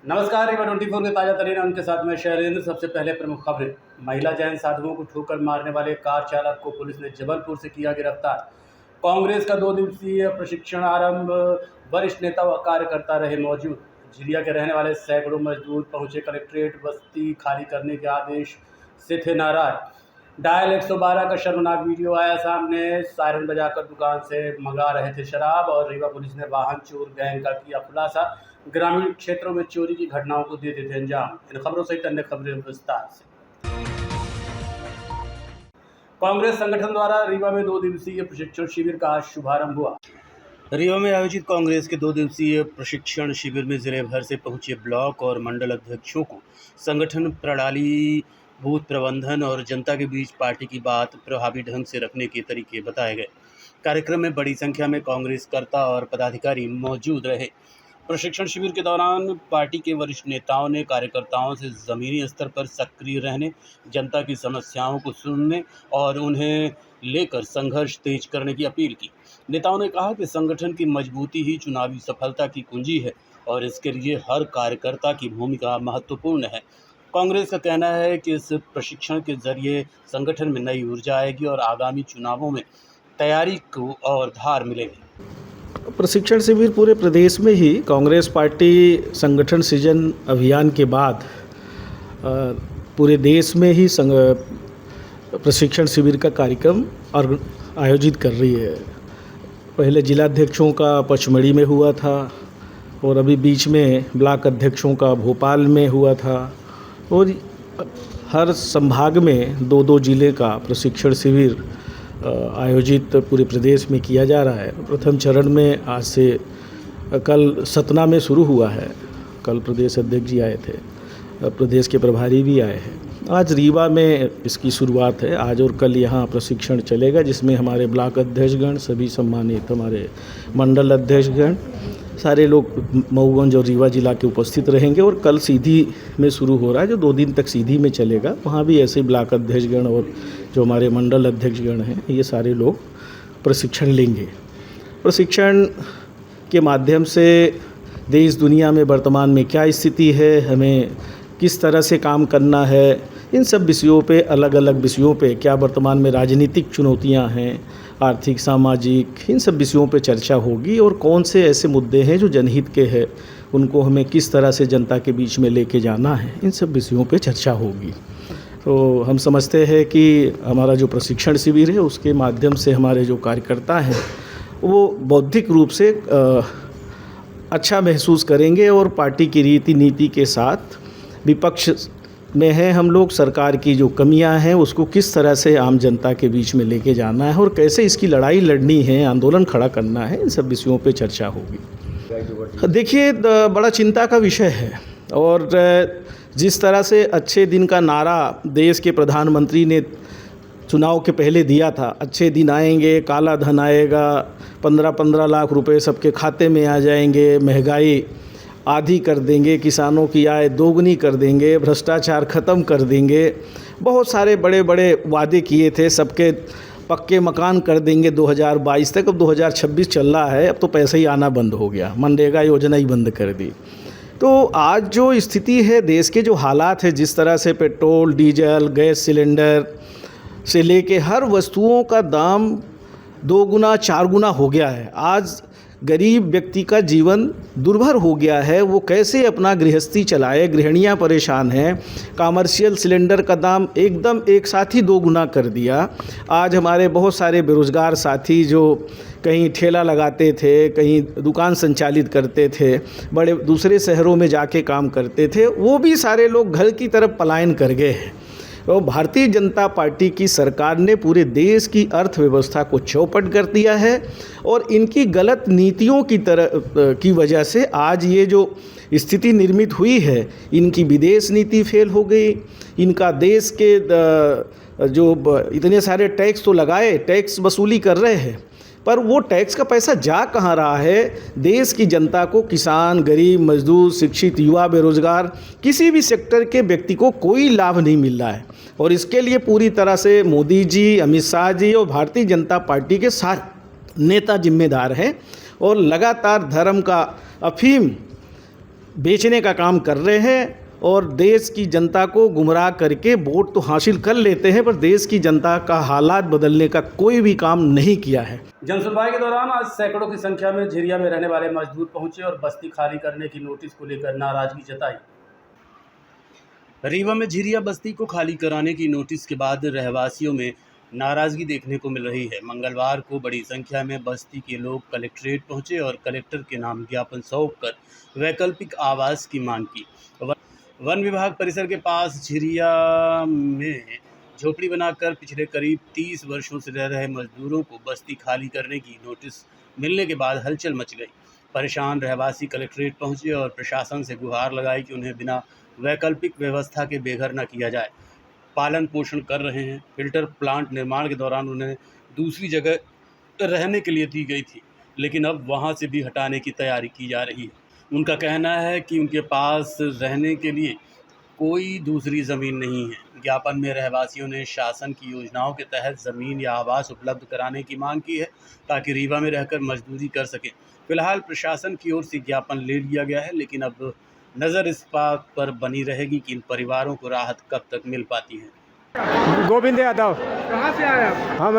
नमस्कार, रीवा 24 के ताजा तरीन अंक के साथ में शहरेंद्र। सबसे पहले प्रमुख खबरें। महिला जैन साधुओं को ठोकर मारने वाले कार चालक को पुलिस ने जबलपुर से किया गिरफ्तार। कांग्रेस का 2 दिवसीय प्रशिक्षण आरंभ। वरिष्ठ नेता व कार्यकर्ता रहे मौजूद। झिरिया के रहने वाले सैकड़ों मजदूर पहुंचे कलेक्ट्रेट। बस्ती खाली करने के आदेश से थे नाराज। डायल 112 का शर्मनाक वीडियो आया सामने। सायरन बजाकर दुकान से मंगा रहे थे शराब। और रीवा पुलिस ने वाहन चोर गैंग का किया खुलासा। ग्रामीण क्षेत्रों में चोरी की घटनाओं को देते थे अंजाम। इन खबरों सहित अन्य खबरें विस्तार से। कांग्रेस संगठन द्वारा रीवा में 2 दिवसीय प्रशिक्षण शिविर का आज शुभारंभ हुआ। रीवा में आयोजित कांग्रेस के 2 दिवसीय प्रशिक्षण शिविर में जिले भर से पहुंचे ब्लॉक और मंडल अध्यक्षों को संगठन प्रणाली, बूथ प्रबंधन और जनता के बीच पार्टी की बात प्रभावी ढंग से रखने के तरीके बताए गए। कार्यक्रम में बड़ी संख्या में कांग्रेसकर्ता और पदाधिकारी मौजूद रहे। प्रशिक्षण शिविर के दौरान पार्टी के वरिष्ठ नेताओं ने कार्यकर्ताओं से ज़मीनी स्तर पर सक्रिय रहने, जनता की समस्याओं को सुनने और उन्हें लेकर संघर्ष तेज करने की अपील की। नेताओं ने कहा कि संगठन की मजबूती ही चुनावी सफलता की कुंजी है और इसके लिए हर कार्यकर्ता की भूमिका महत्वपूर्ण है। कांग्रेस का कहना है कि इस प्रशिक्षण के जरिए संगठन में नई ऊर्जा आएगी और आगामी चुनावों में तैयारी को और धार मिलेगी। प्रशिक्षण शिविर पूरे प्रदेश में ही कांग्रेस पार्टी संगठन सृजन अभियान के बाद पूरे देश में ही प्रशिक्षण शिविर का कार्यक्रम आयोजित कर रही है। पहले जिलाध्यक्षों का पचमढ़ी में हुआ था और अभी बीच में ब्लॉक अध्यक्षों का भोपाल में हुआ था और हर संभाग में 2-2 जिले का प्रशिक्षण शिविर आयोजित पूरे प्रदेश में किया जा रहा है। प्रथम चरण में आज से कल सतना में शुरू हुआ है। कल प्रदेश अध्यक्ष जी आए थे, प्रदेश के प्रभारी भी आए हैं। आज रीवा में इसकी शुरुआत है। आज और कल यहाँ प्रशिक्षण चलेगा जिसमें हमारे ब्लॉक अध्यक्षगण, सभी सम्मानित हमारे मंडल अध्यक्षगण, सारे लोग मऊगंज और रीवा जिला के उपस्थित रहेंगे। और कल सीधी में शुरू हो रहा है जो 2 दिन तक सीधी में चलेगा। वहाँ भी ऐसे ब्लॉक अध्यक्षगण और जो हमारे मंडल अध्यक्षगण हैं ये सारे लोग प्रशिक्षण लेंगे। प्रशिक्षण के माध्यम से देश दुनिया में वर्तमान में क्या स्थिति है, हमें किस तरह से काम करना है, इन सब विषयों पे, अलग अलग विषयों पे, क्या वर्तमान में राजनीतिक चुनौतियां हैं, आर्थिक, सामाजिक, इन सब विषयों पे चर्चा होगी। और कौन से ऐसे मुद्दे हैं जो जनहित के हैं, उनको हमें किस तरह से जनता के बीच में लेके जाना है, इन सब विषयों पे चर्चा होगी। तो हम समझते हैं कि हमारा जो प्रशिक्षण शिविर है उसके माध्यम से हमारे जो कार्यकर्ता हैं वो बौद्धिक रूप से अच्छा महसूस करेंगे और पार्टी की रीति नीति के साथ विपक्ष में है हम लोग, सरकार की जो कमियां हैं उसको किस तरह से आम जनता के बीच में लेके जाना है और कैसे इसकी लड़ाई लड़नी है, आंदोलन खड़ा करना है, इन सब विषयों पे चर्चा होगी। देखिए, बड़ा चिंता का विषय है और जिस तरह से अच्छे दिन का नारा देश के प्रधानमंत्री ने चुनाव के पहले दिया था, अच्छे दिन आएंगे, काला धन आएगा, 15-15 लाख रुपए सबके खाते में आ जाएंगे, महंगाई आधी कर देंगे, किसानों की आय दोगुनी कर देंगे, भ्रष्टाचार ख़त्म कर देंगे, बहुत सारे बड़े बड़े वादे किए थे, सबके पक्के मकान कर देंगे 2022 तक। अब 2026 चल रहा है, अब तो पैसा ही आना बंद हो गया, मनरेगा योजना ही बंद कर दी। तो आज जो स्थिति है, देश के जो हालात है, जिस तरह से पेट्रोल, डीजल, गैस सिलेंडर से लेके हर वस्तुओं का दाम 2 गुना 4 गुना हो गया है। आज गरीब व्यक्ति का जीवन दुर्भर हो गया है, वो कैसे अपना गृहस्थी चलाए, गृहिणियाँ परेशान हैं। कमर्शियल सिलेंडर का दाम एकदम एक साथ ही 2 गुना कर दिया। आज हमारे बहुत सारे बेरोज़गार साथी जो कहीं ठेला लगाते थे, कहीं दुकान संचालित करते थे, बड़े दूसरे शहरों में जाके काम करते थे, वो भी सारे लोग घर की तरफ पलायन कर गए हैं। और भारतीय जनता पार्टी की सरकार ने पूरे देश की अर्थव्यवस्था को चौपट कर दिया है और इनकी गलत नीतियों की वजह से आज ये जो स्थिति निर्मित हुई है, इनकी विदेश नीति फेल हो गई, इनका देश के जो इतने सारे टैक्स तो लगाए, टैक्स वसूली कर रहे हैं, पर वो टैक्स का पैसा जा कहाँ रहा है? देश की जनता को, किसान, गरीब, मजदूर, शिक्षित, युवा, बेरोजगार, किसी भी सेक्टर के व्यक्ति को कोई लाभ नहीं मिल रहा है। और इसके लिए पूरी तरह से मोदी जी, अमित शाह जी और भारतीय जनता पार्टी के सारे नेता जिम्मेदार हैं। और लगातार धर्म का, अफीम बेचने का काम कर रहे हैं और देश की जनता को गुमराह करके वोट तो हासिल कर लेते हैं, पर देश की जनता का हालात बदलने का कोई भी काम नहीं किया है। जनसुनवाई के दौरान आज सैकड़ों की संख्या में झिरिया में रहने वाले मजदूर पहुंचे और बस्ती खाली करने की नोटिस को लेकर नाराजगी जताई। रीवा में झिरिया बस्ती को खाली कराने की नोटिस के बाद रहवासियों में नाराजगी देखने को मिल रही है। मंगलवार को बड़ी संख्या में बस्ती के लोग कलेक्ट्रेट पहुंचे और कलेक्टर के नाम ज्ञापन सौंप कर वैकल्पिक आवास की मांग की। वन विभाग परिसर के पास झिरिया में झोपड़ी बनाकर पिछले करीब 30 वर्षों से रह रहे मजदूरों को बस्ती खाली करने की नोटिस मिलने के बाद हलचल मच गई। परेशान रहवासी कलेक्ट्रेट पहुंचे और प्रशासन से गुहार लगाई कि उन्हें बिना वैकल्पिक व्यवस्था के बेघर न किया जाए। पालन पोषण कर रहे हैं। फिल्टर प्लांट निर्माण के दौरान उन्हें दूसरी जगह रहने के लिए दी गई थी, लेकिन अब वहां से भी हटाने की तैयारी की जा रही है। उनका कहना है कि उनके पास रहने के लिए कोई दूसरी ज़मीन नहीं है। ज्ञापन में रहवासियों ने शासन की योजनाओं के तहत ज़मीन या आवास उपलब्ध कराने की मांग की है ताकि रीवा में रहकर मजदूरी कर सकें। फिलहाल प्रशासन की ओर से ज्ञापन ले लिया गया है, लेकिन अब नज़र इस बात पर बनी रहेगी कि इन परिवारों को राहत कब तक मिल पाती है। गोविंद यादव। कहाँ से आए आप? हम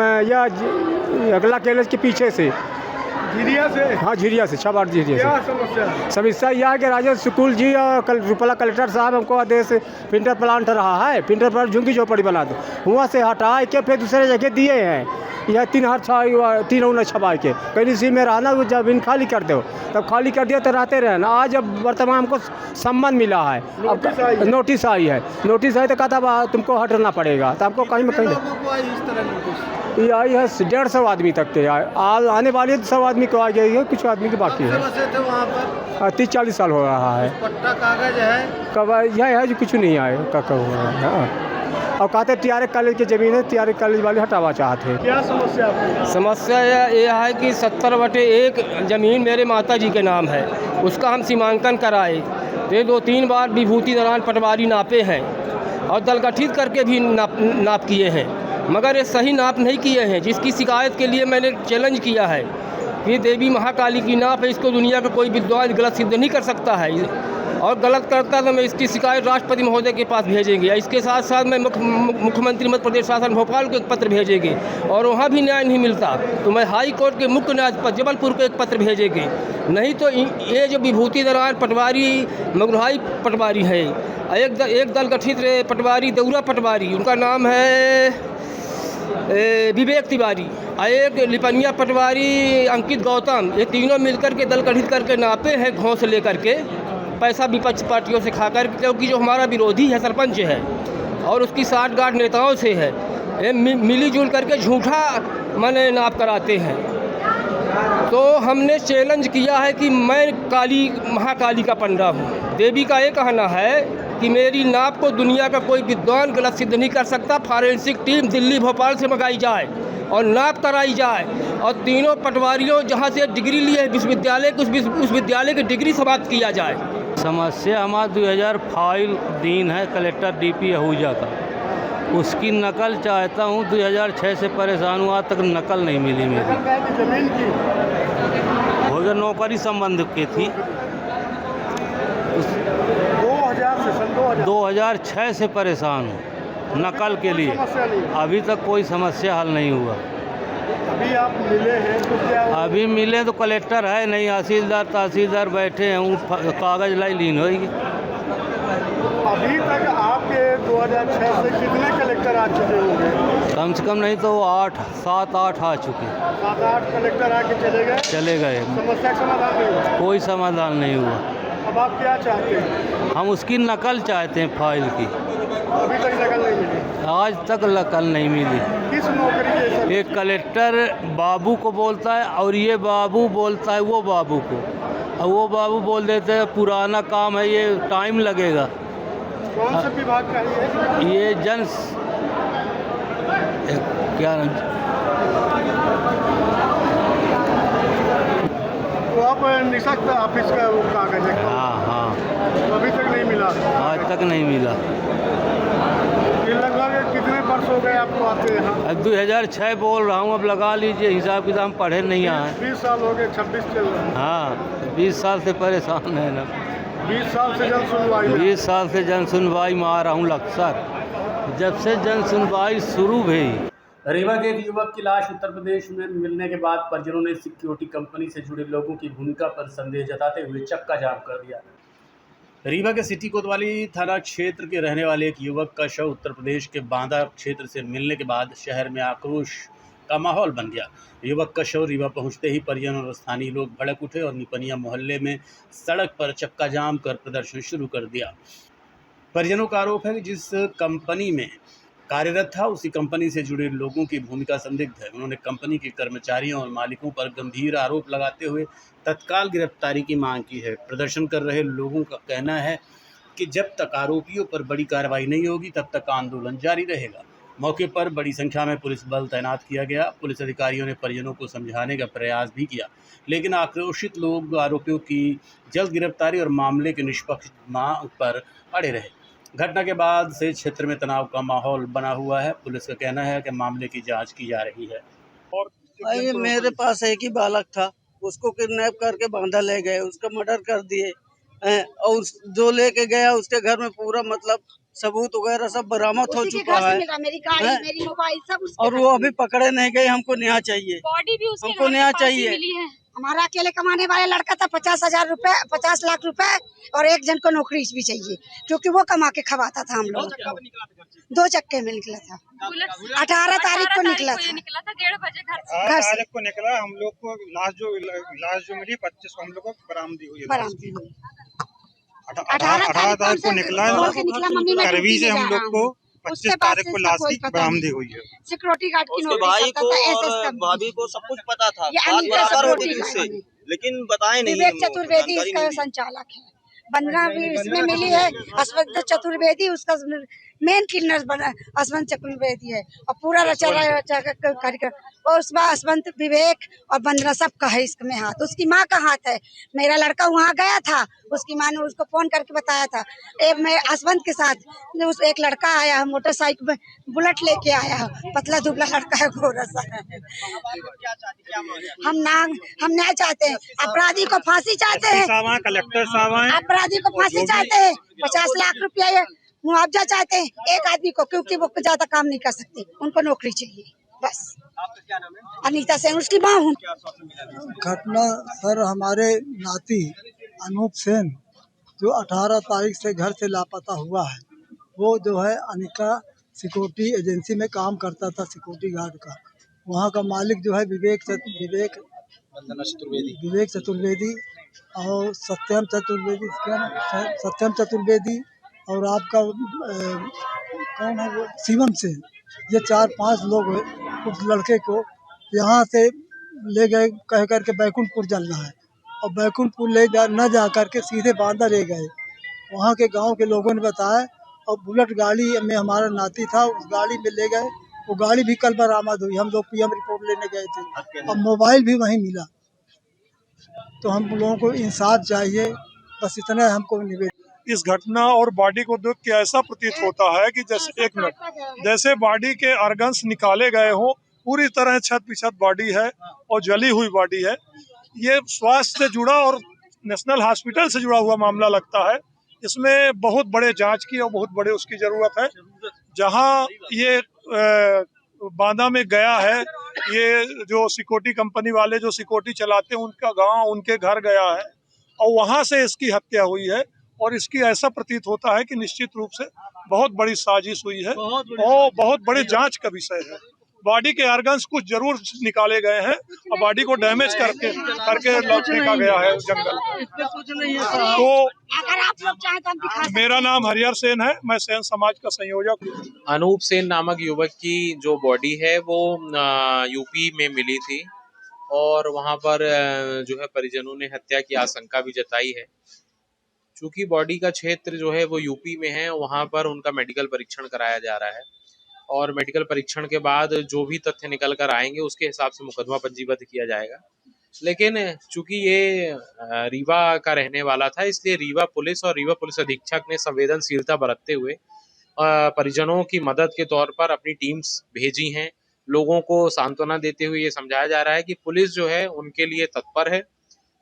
अगला कॉलेज के पीछे से। झिरिया से? हाँ, झिरिया से, छबाड़ झिरिया क्या से। समस्या है? समस्या यह है कि राजेश स्कूल जी और रूपला कलेक्टर साहब हमको आदेश प्रिंटर प्लांट रहा है, प्रिंटर प्लांट झुंगी झोपड़ी बना दो, वहाँ से हटा के फिर दूसरे जगह दिए हैं। यह 3 छपा के कहीं इसी में रहना, वो जमीन खाली कर दो, तब खाली कर दिया तो रहते रहना। आज अब वर्तमान हमको सम्मान मिला है, अब नोटिस आई है। नोटिस आई तो कहता अब तुमको हटना पड़ेगा, तो हमको कहीं में कहीं ये आई है 150 आदमी तक के आज आने वाले 100 आदमी को आ गई है, कुछ आदमी की बाकी है। वहाँ पर 30-40 साल हो रहा है। पट्टा कागज है? कब यह है जो कुछ नहीं आए कब हो रहा है। हाँ, और कहते TRA कॉलेज की ज़मीन है, TRA कॉलेज वाले हटावा चाहते हैं। क्या समस्या है? समस्या यह है कि 70/1 ज़मीन मेरे माता जी के नाम है, उसका हम सीमांकन कराए तो 2-3 बार विभूति नारायण पटवारी नापे हैं और दल गठित करके भी नाप किए हैं, मगर ये सही नाप नहीं किए हैं। जिसकी शिकायत के लिए मैंने चैलेंज किया है कि देवी महाकाली की नाप है, इसको दुनिया का कोई विद्वान गलत सिद्ध नहीं कर सकता है, और गलत करता तो मैं इसकी शिकायत राष्ट्रपति महोदय के पास भेजेंगे। इसके साथ साथ मैं मुख्यमंत्री मध्य प्रदेश शासन भोपाल को एक पत्र भेजेंगे, और वहाँ भी न्याय नहीं मिलता तो मैं हाई कोर्ट के मुख्य न्यायाधीश जबलपुर को एक पत्र भेजेंगे। नहीं तो ये जो विभूति नारायण पटवारी मगुरहाई पटवारी है, एक दल गठित पटवारी देउरा पटवारी, उनका नाम है विवेक तिवारी, एक लिपनिया पटवारी अंकित गौतम, ये तीनों मिलकर के दल गठित करके नापे हैं घोंस लेकर के, पैसा विपक्ष पार्टियों से खाकर, क्योंकि जो हमारा विरोधी है सरपंच है और उसकी साठगांठ नेताओं से है, ये मिली जुल करके झूठा माने नाप कराते हैं। तो हमने चैलेंज किया है कि मैं काली महाकाली का पंडा हूँ। देवी का ये कहना है कि मेरी नाप को दुनिया का कोई विद्वान गलत सिद्ध नहीं कर सकता। फॉरेंसिक टीम दिल्ली भोपाल से मंगाई जाए और नाप कराई जाए, और तीनों पटवारियों जहाँ से डिग्री लिए विश्वविद्यालय को उस विद्यालय की डिग्री समाप्त किया जाए। समस्या हमारा 2000 फाइल दीन है कलेक्टर DP आहूजा का, उसकी नकल चाहता हूँ। 2006 से परेशान हुआ, आज तक नकल नहीं मिली मेरी। जमीन की हो गया नौकरी संबंध की थी। 2006 से परेशान हूँ नकल के लिए, अभी तक कोई समस्या हल नहीं हुआ। अभी आप मिले हैं तो क्या? अभी मिले तो कलेक्टर है नहीं, तहसीलदार बैठे हैं, वो कागज लाई लीन होगी। अभी तक आपके 2006 से कितने कलेक्टर आ चुके होंगे? कम से कम नहीं तो 7-8 आ चुके। 7-8 कलेक्टर आके चले गए। समस्या का समाधान नहीं हुआ? कोई समाधान नहीं हुआ। अब आप क्या चाहते हैं? हम उसकी नकल चाहते हैं फाइल की। अभी तक नकल नहीं मिली? आज तक नकल नहीं मिली। किस नौकरी के? एक कलेक्टर बाबू को बोलता है और ये बाबू बोलता है वो बाबू को, और वो बाबू बोल देते हैं पुराना काम है, ये टाइम लगेगा। कौन से विभाग का है ये क्या नाम? तो आप निशक्त ऑफिस का वो कागज है? हाँ। तो अभी तक नहीं मिला? आज तक नहीं मिला। ये लगभग कितने वर्ष हो गए आपको आते यहाँ? अब 2006 बोल रहा हूँ, अब लगा लीजिए हिसाब किताब, पढ़े नहीं आए। 20 साल हो गए, 26 चल रहा है। हाँ, 20 साल से परेशान है ना। 20 साल से जन सुनवाई में। 20 साल से जन सुनवाई में आ रहा हूँ लक्सर, जब से जन सुनवाई शुरू हुई। रीवा के एक युवक की लाश उत्तर प्रदेश में मिलने के बाद परिजनों ने सिक्योरिटी कंपनी से जुड़े लोगों की भूमिका पर संदेह जताते हुए चक्का जाम कर दिया। रीवा के सिटी कोतवाली थाना क्षेत्र के रहने वाले एक युवक का शव उत्तर प्रदेश के बांदा क्षेत्र से मिलने के बाद शहर में आक्रोश का माहौल बन गया। युवक का शव रीवा पहुंचते ही परिजन और स्थानीय लोग भड़क उठे और निपनिया मोहल्ले में सड़क पर चक्का जाम कर प्रदर्शन शुरू कर दिया। परिजनों का आरोप है कि जिस कंपनी में कार्यरत था उसी कंपनी से जुड़े लोगों की भूमिका संदिग्ध है। उन्होंने कंपनी के कर्मचारियों और मालिकों पर गंभीर आरोप लगाते हुए तत्काल गिरफ्तारी की मांग की है। प्रदर्शन कर रहे लोगों का कहना है कि जब तक आरोपियों पर बड़ी कार्रवाई नहीं होगी तब तक आंदोलन जारी रहेगा। मौके पर बड़ी संख्या में पुलिस बल तैनात किया गया। पुलिस अधिकारियों ने परिजनों को समझाने का प्रयास भी किया, लेकिन आक्रोशित लोग आरोपियों की जल्द गिरफ्तारी और मामले की निष्पक्ष मांग पर अड़े रहे। घटना के बाद से क्षेत्र में तनाव का माहौल बना हुआ है। पुलिस का कहना है कि मामले की जांच की जा रही है। भाई मेरे पास एक ही बालक था, उसको किडनैप करके बांधा ले गए, उसका मर्डर कर दिए और जो लेके गया उसके घर में पूरा मतलब सबूत वगैरह सब बरामद हो चुका है। मेरी गाड़ी, मेरी मोबाइल सब और वो अभी पकड़े नहीं गए। हमको न्याय चाहिए, बॉडी भी उसके हमको न्याय चाहिए। हमारा अकेले कमाने वाला लड़का था, 50,000 रुपए, 50 लाख रुपए और एक जन को नौकरी भी चाहिए, क्योंकि वो कमा के खवाता था हम लोग। 2 चक्के में निकला था, 18 तारीख को निकला था, 1:30 बजे घर से को निकला। हम लोग को लाश जो मिली 25 को हम लोग को बरामदी हुई। 18 तारीख को निकला, करवी से हम लोग को 25 तारीख को लाश की बरामदी हुई है। सिक्योरिटी गार्ड की उसके भाई को और भाभी को सब कुछ पता था, बात बराबर हो गई उससे, लेकिन बताए नहीं। विवेक चतुर्वेदी इसका संचालक है, 15 भी इसमें मिली है। अस्वंत चतुर्वेदी उसका मेन किलनर बना, अस्वंत चतुर्वेदी है और पूरा रचा कार्यक्रम। और उसमें अस्वंत, विवेक और बंदना सबका है इसमें हाथ। उसकी माँ का हाथ है। मेरा लड़का वहाँ गया था, उसकी माँ ने उसको फोन करके बताया था। मैं अस्वंत के साथ उस एक लड़का आया है, मोटरसाइकिल में बुलेट लेके आया है, पतला दुबला लड़का है, गोरा सा है। हम न्याय चाहते हैं, अपराधी को फांसी चाहते हैं, कलेक्टर साहब अपराधी को फांसी चाहते हैं, 50 लाख रुपया मुआवजा चाहते हैं एक आदमी को, क्योंकि वो ज्यादा काम नहीं कर सकते, उनको नौकरी चाहिए बस। अनीता सेन उसकी माँ हूँ। घटना सर हमारे नाती अनूप सेन जो 18 तारीख से घर से लापता हुआ है, वो जो है अनिका सिक्योरिटी एजेंसी में काम करता था, सिक्योरिटी गार्ड का। वहाँ का मालिक जो है विवेक चतुर्वेदी और सत्यम चतुर्वेदी और आपका कौन है वो शिवम सेन। ये 4-5 लोग उस लड़के को यहाँ से ले गए, कह करके बैकुंठपुर जाना है, और बैकुंठपुर न जा करके सीधे बांदा ले गए। वहाँ के गांव के लोगों ने बताया और बुलेट गाड़ी में हमारा नाती था, उस गाड़ी में ले गए। वो गाड़ी भी कल बरामद हुई, हम लोग पीएम रिपोर्ट लेने गए थे और मोबाइल भी वहीं मिला। तो हम लोगों को इंसाफ चाहिए, बस इतना हमको निवेदन। इस घटना और बॉडी को देख के ऐसा प्रतीत होता है कि जैसे बॉडी के ऑर्गन्स निकाले गए हो, पूरी तरह 100% बॉडी है और जली हुई बॉडी है। ये स्वास्थ्य से जुड़ा और नेशनल हॉस्पिटल से जुड़ा हुआ मामला लगता है। इसमें बहुत बड़े जांच की और बहुत बड़े उसकी जरूरत है। जहां ये बांदा में गया है, ये जो सिक्योरिटी कंपनी वाले जो सिक्योरिटी चलाते हैं उनका गांव, उनके घर गया है और वहां से इसकी हत्या हुई है। और इसकी ऐसा प्रतीत होता है कि निश्चित रूप से बहुत बड़ी साजिश हुई है और बहुत बड़ी जांच का विषय है। बॉडी के ऑर्गन्स कुछ जरूर निकाले गए हैं और बॉडी को डैमेज करके फेंका गया है जंगल। तो मेरा नाम हरिहर सेन है, मैं सेन समाज का संयोजक हूँ। अनूप सेन नामक युवक की जो बॉडी है वो यूपी में मिली थी और वहां पर जो है परिजनों ने हत्या की आशंका भी जताई है। चूंकि बॉडी का क्षेत्र जो है वो यूपी में है, वहां पर उनका मेडिकल परीक्षण कराया जा रहा है और मेडिकल परीक्षण के बाद जो भी तथ्य निकल कर आएंगे उसके हिसाब से मुकदमा पंजीबद्ध किया जाएगा। लेकिन चूंकि ये रीवा का रहने वाला था, इसलिए रीवा पुलिस और रीवा पुलिस अधीक्षक ने संवेदनशीलता बरतते हुए परिजनों की मदद के तौर पर अपनी टीम्स भेजी हैं। लोगों को सांत्वना देते हुए ये समझाया जा रहा है कि पुलिस जो है उनके लिए तत्पर है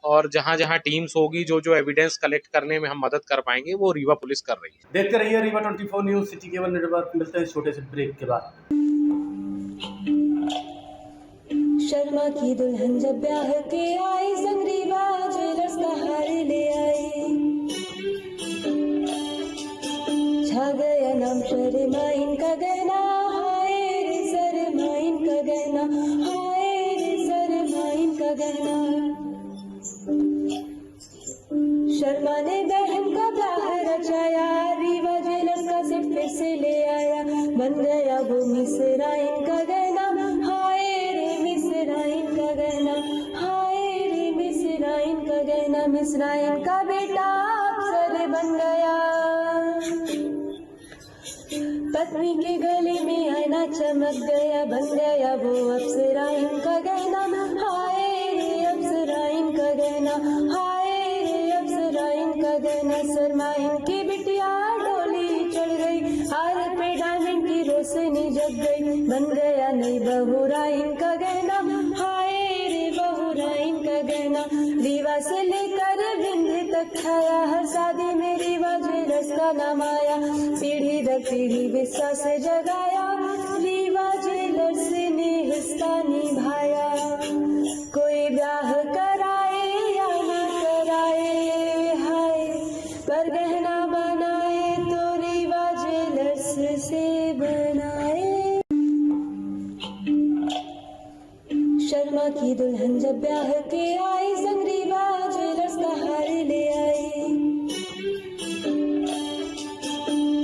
और जहाँ जहाँ टीम्स होगी, जो जो एविडेंस कलेक्ट करने में हम मदद कर पाएंगे, वो रीवा पुलिस कर रही है। देखते रहिए Rewa 24 news city cable network. मिलते हैं छोटे से ब्रेक के बाद। शर्मा की दुल्हन जब ब्याह के आई, संग रीवा ज्वेलर्स का हार ले आई। छा गया नाम शर्मा इनका गहना, हाय रे शर्मा इनका गहना, हाय रे शर्मा इनका गहना। शर्मा ने बहन का ब्याह रचाया, रीवा ज्वेलर्स का सेट फिर से ले आया। बन गया वो मिसरा इनका गहना, हाय रे मिसरा इनका गहना, हाय रे मिसरा इनका गहना। मिसरा इनका बेटा अफसर बन गया, पत्नी के गले में आईना चमक गया। बन गया वो अप्सरा इनका गहना, हाय रे अप्सरा इनका गहना, हाय रे अप्सरा इनका गहना। शर्मा इनकी बिटिया डोली चढ़ गई, हार पे डायमंड की रोशनी जग गई। बन गया नई बहुरा इनका गहना, हाय रे बहुरा इनका गहना। रीवा से लेकर विंध्य तक छाया, हर शादी में रीवा ज्वेलर्स का नाम आया। पीढ़ी दर पीढ़ी विश्वास जगाया, रीवा ज्वेलर्स ने हिस्सा निभाया। कोई ब्याह कराए या न कराए, हाय पर गहना बनाए तो रीवा ज्वेलर्स से बनाए। शर्मा की दुल्हन जब ब्याह के आई, संग रीवा ज्वेलर्स का हार ले आई।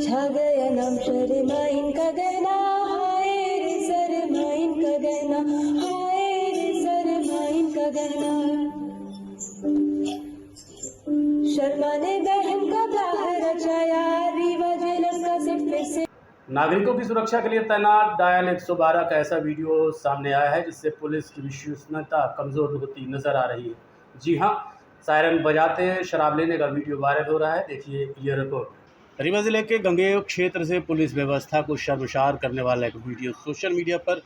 छा गया नाम शर्मा इनका गहना, हाय रे शर्मा इनका गहना, हाय रे शर्मा इनका गहना। शर्मा ने बहन का ब्याह रचाया, रीवा ज्वेलर्स का सेट फिर से। नागरिकों की सुरक्षा के लिए तैनात डायल 112 का ऐसा वीडियो सामने आया है जिससे पुलिस की विश्वसनीयता कमज़ोर होती नजर आ रही है। जी हाँ, सायरन बजाते शराब लेने का वीडियो वायरल हो रहा है। देखिए ये रिपोर्ट। रीवा जिले के गंगेय क्षेत्र से पुलिस व्यवस्था को शर्मसार करने वाला एक वीडियो सोशल मीडिया पर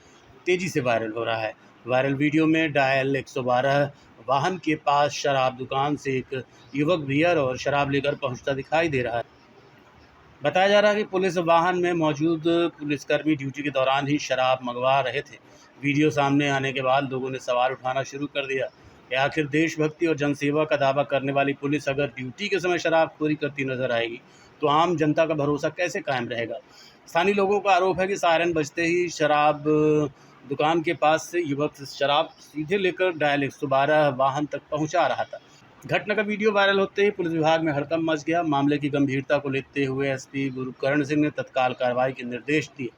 तेज़ी से वायरल हो रहा है। वायरल वीडियो में डायल 112 वाहन के पास शराब दुकान से एक युवक बियर और शराब लेकर पहुंचता दिखाई दे रहा है। बताया जा रहा है कि पुलिस वाहन में मौजूद पुलिसकर्मी ड्यूटी के दौरान ही शराब मंगवा रहे थे। वीडियो सामने आने के बाद लोगों ने सवाल उठाना शुरू कर दिया कि आखिर देशभक्ति और जनसेवा का दावा करने वाली पुलिस अगर ड्यूटी के समय शराबखोरी करती नजर आएगी तो आम जनता का भरोसा कैसे कायम रहेगा। स्थानीय लोगों का आरोप है कि सायरन बजते ही शराब दुकान के पास से युवक शराब सीधे लेकर डायल 112 वाहन तक पहुंचा रहा था। घटना का वीडियो वायरल होते ही पुलिस विभाग में हड़कंप मच गया। मामले की गंभीरता को लेते हुए एसपी गुरुकरण सिंह ने तत्काल कार्रवाई के निर्देश दिए।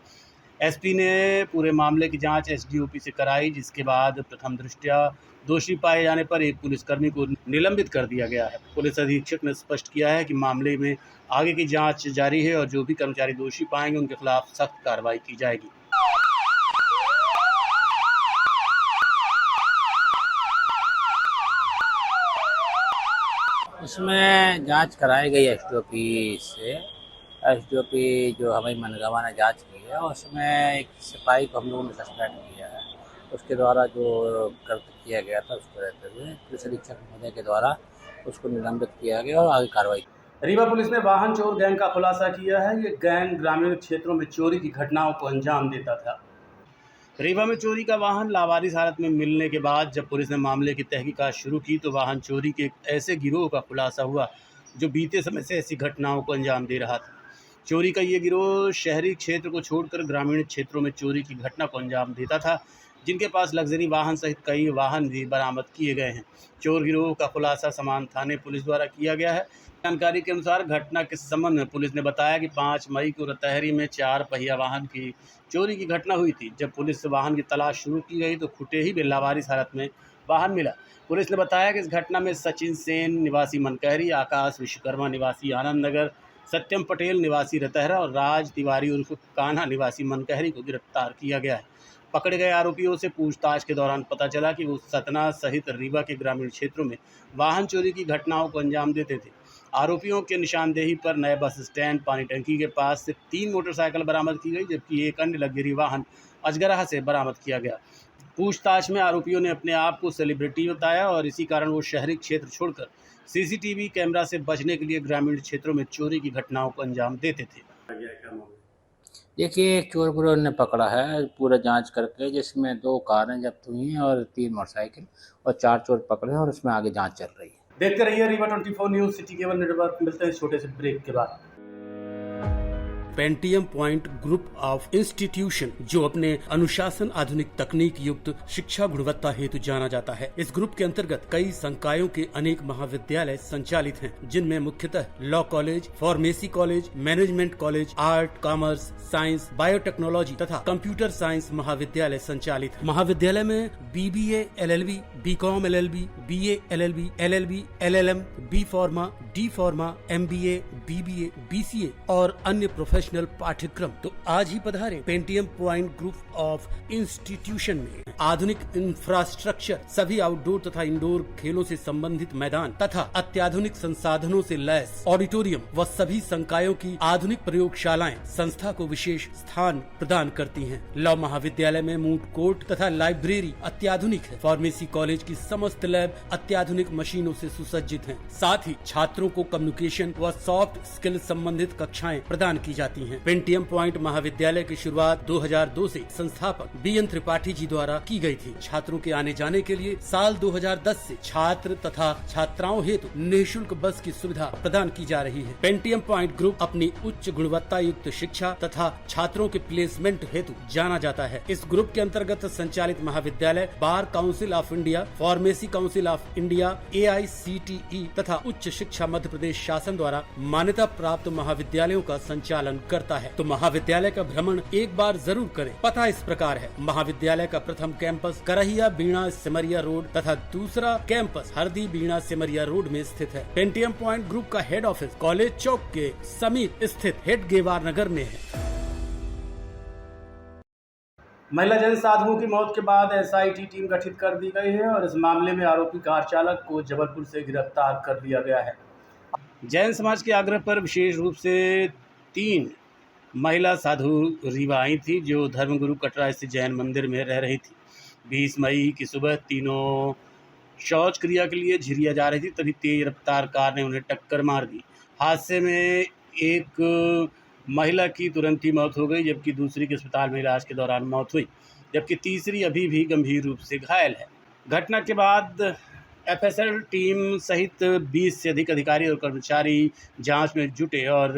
एसपी ने पूरे मामले की जांच एसडीओपी से कराई, जिसके बाद प्रथम दृष्टया दोषी पाए जाने पर एक पुलिसकर्मी को निलंबित कर दिया गया है। पुलिस अधीक्षक ने स्पष्ट किया है कि मामले में आगे की जांच जारी है और जो भी कर्मचारी दोषी पाएंगे उनके खिलाफ सख्त कार्रवाई की जाएगी। उसमें जांच कराई गई एसडीओपी से। एसडीओपी जो हमारी मनगावा ने जांच की है, उसमें एक सिपाही को हम लोगों ने सस्पेंड किया है। उसके द्वारा जो कृत्य किया गया था उसको रहते हुए पुलिस अधीक्षक महोदय के द्वारा उसको निलंबित किया गया और आगे कार्रवाई। रीवा पुलिस ने वाहन चोर गैंग का खुलासा किया है। ये गैंग ग्रामीण क्षेत्रों में चोरी की घटनाओं को अंजाम देता था। रीवा में चोरी का वाहन लावारिस हालत में मिलने के बाद जब पुलिस ने मामले की तहकीकात शुरू की तो वाहन चोरी के एक ऐसे गिरोह का खुलासा हुआ जो बीते समय से ऐसी घटनाओं को अंजाम दे रहा था। चोरी का ये गिरोह शहरी क्षेत्र को छोड़कर ग्रामीण क्षेत्रों में चोरी की घटना को अंजाम देता था, जिनके पास लग्जरी वाहन सहित कई वाहन भी बरामद किए गए हैं। चोर गिरोह का खुलासा समान थाने पुलिस द्वारा किया गया है। जानकारी के अनुसार घटना के संबंध में पुलिस ने बताया कि 5 मई को रतहरी में 4 पहिया वाहन की चोरी की घटना हुई थी। जब पुलिस से वाहन की तलाश शुरू की गई तो खुटेही में लावारिस हालत में वाहन मिला। पुलिस ने बताया कि इस घटना में सचिन सेन निवासी मनकहरी, आकाश विश्वकर्मा निवासी आनंद नगर, सत्यम पटेल निवासी रतहरा और राज तिवारी उर्फ कान्हा निवासी मनकहरी को गिरफ्तार किया गया है। पकड़े गए आरोपियों से पूछताछ के दौरान पता चला कि वो सतना सहित रीवा के ग्रामीण क्षेत्रों में वाहन चोरी की घटनाओं को अंजाम देते थे। आरोपियों के निशानदेही पर नए बस स्टैंड पानी टंकी के पास से 3 मोटरसाइकिल बरामद की गई, जबकि एक अन्य लग्जरी वाहन अजगराहा से बरामद किया गया। पूछताछ में आरोपियों ने अपने आप को सेलिब्रिटी बताया और इसी कारण वो शहरी क्षेत्र छोड़कर सीसीटीवी कैमरा से बचने के लिए ग्रामीण क्षेत्रों में चोरी की घटनाओं को अंजाम देते थे। देखिए, चोर गिरोह ने पकड़ा है पूरा जांच करके, जिसमें 2 कारें जब्त हुई हैं और 3 मोटरसाइकिल और 4 चोर पकड़े हैं और उसमें आगे जांच चल रही है। देखते रहिए Rewa 24 news city cable network. मिलते हैं छोटे से ब्रेक के बाद। Pentium point group of institution, जो अपने अनुशासन, आधुनिक तकनीक युक्त शिक्षा गुणवत्ता हेतु जाना जाता है। इस ग्रुप के अंतर्गत कई संकायों के अनेक महाविद्यालय संचालित हैं, जिनमें मुख्यतः law college, pharmacy college, management college, art, commerce, science, biotechnology तथा कंप्यूटर साइंस महाविद्यालय संचालित है। महाविद्यालय में BBA, LLB, BCom LLB, BA LLB, LLB, LLM, B Pharma, D Pharma, MBA, BBA, BCA और अन्य प्रोफेशनल पाठ्यक्रम। तो आज ही पधारें Pentium point group of institution में। आधुनिक इंफ्रास्ट्रक्चर, सभी आउटडोर तथा इंडोर खेलों से संबंधित मैदान तथा अत्याधुनिक संसाधनों से लैस ऑडिटोरियम व सभी संकायों की आधुनिक प्रयोगशालाएं संस्था को विशेष स्थान प्रदान करती हैं। लॉ महाविद्यालय में मूट कोर्ट तथा लाइब्रेरी अत्याधुनिक है। फार्मेसी कॉलेज की समस्त लैब अत्याधुनिक मशीनों से सुसज्जित हैं। साथ ही छात्रों को कम्युनिकेशन व सॉफ्ट स्किल संबंधित कक्षाएं प्रदान की जाती हैं। पेंटियम पॉइंट महाविद्यालय की शुरुआत 2002 से संस्थापक BN त्रिपाठी जी द्वारा की गई थी। छात्रों के आने जाने के लिए साल 2010 से छात्र तथा छात्राओं हेतु निःशुल्क बस की सुविधा प्रदान की जा रही है। पेंटियम पॉइंट ग्रुप अपनी उच्च गुणवत्ता युक्त शिक्षा तथा छात्रों के प्लेसमेंट हेतु जाना जाता है। इस ग्रुप के अंतर्गत संचालित महाविद्यालय bar council of India, pharmacy council of India, AICTE तथा उच्च शिक्षा मध्य प्रदेश शासन द्वारा मान्यता प्राप्त महाविद्यालयों का संचालन करता है। तो महाविद्यालय का भ्रमण एक बार जरूर करें। पता इस प्रकार है। महाविद्यालय का प्रथम कैंपस करहिया बीणा सिमरिया रोड तथा दूसरा कैंपस हरदी बीणा सिमरिया रोड में स्थित है। पेंटियम पॉइंट ग्रुप का हेड ऑफिस कॉलेज चौक के समीप स्थित हेड गेवार नगर में है। महिला जैन साधुओं की मौत के बाद SIT टीम गठित कर दी गई है और इस मामले में आरोपी कार चालक को जबलपुर से गिरफ्तार कर लिया गया है। जैन समाज के आग्रह पर विशेष रूप से 3 महिला साधु रीवा आई थी, जो धर्मगुरु कटरा स्थित जैन मंदिर में रह रही थी। 20 मई की सुबह तीनों शौच क्रिया के लिए झिरिया जा रही थी, तभी तेज रफ्तार कार ने उन्हें टक्कर मार दी। हादसे में एक महिला की तुरंत ही मौत हो गई, जबकि दूसरी की अस्पताल में इलाज के दौरान मौत हुई, जबकि तीसरी अभी भी गंभीर रूप से घायल है। घटना के बाद FSL टीम सहित 20 से अधिक अधिकारी और कर्मचारी जांच में जुटे और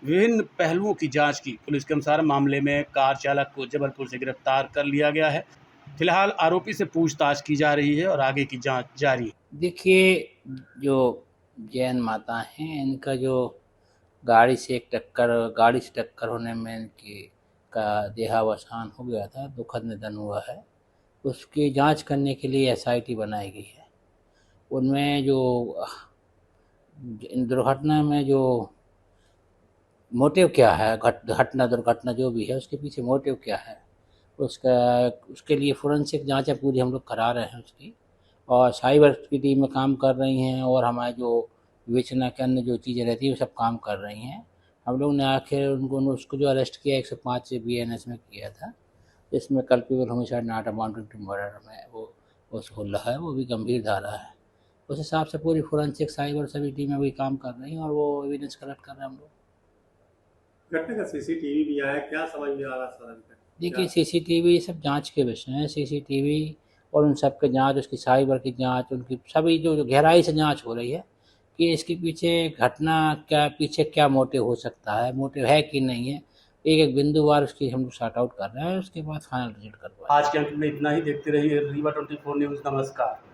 विभिन्न पहलुओं की जांच की। पुलिस के अनुसार मामले में कार चालक को जबलपुर से गिरफ्तार कर लिया गया है। फिलहाल आरोपी से पूछताछ की जा रही है और आगे की जांच जारी है। देखिए, जो जैन माता हैं, इनका जो गाड़ी से टक्कर होने में इनकी का देहावसान हो गया था, दुखद निधन हुआ है। उसकी जांच करने के लिए SIT बनाई गई है। उनमें जो दुर्घटना में जो मोटिव क्या है, दुर्घटना जो भी है, उसके पीछे मोटिव क्या है, उसके लिए फोरेंसिक जांचें पूरी हम लोग करा रहे हैं उसकी, और साइबर की टीम में काम कर रही हैं और हमारे जो विवेचना के अन्य जो चीज़ें रहती हैं वो सब काम कर रही हैं। हम लोग ने आखिर उसको जो अरेस्ट किया 105 से BNS में किया था, इसमें culpable homicide not amounting to murder में वो उसको है, वो भी गंभीर धारा है। उस हिसाब से पूरी फोरेंसिक साइबर सभी टीमें भी काम कर रही हैं और वो एविडेंस कलेक्ट कर रहे हैं हम लोग। घटना का CCTV भी आया, क्या समझ में आ रहा? देखिए, CCTV ये सब जांच के विषय हैं। CCTV और उन सब के जांच, उसकी साइबर की जांच, उनकी सभी जो गहराई से जांच हो रही है कि इसके पीछे घटना पीछे क्या मोटिव हो सकता है, मोटिव है कि नहीं है, एक बिंदुवार उसकी हम लोग सॉर्ट आउट कर रहे हैं। उसके बाद फाइनल रिजल्ट कर पाएंगे। आज के अंक में इतना ही। देखते रहिए रीवा 24 न्यूज़। नमस्कार।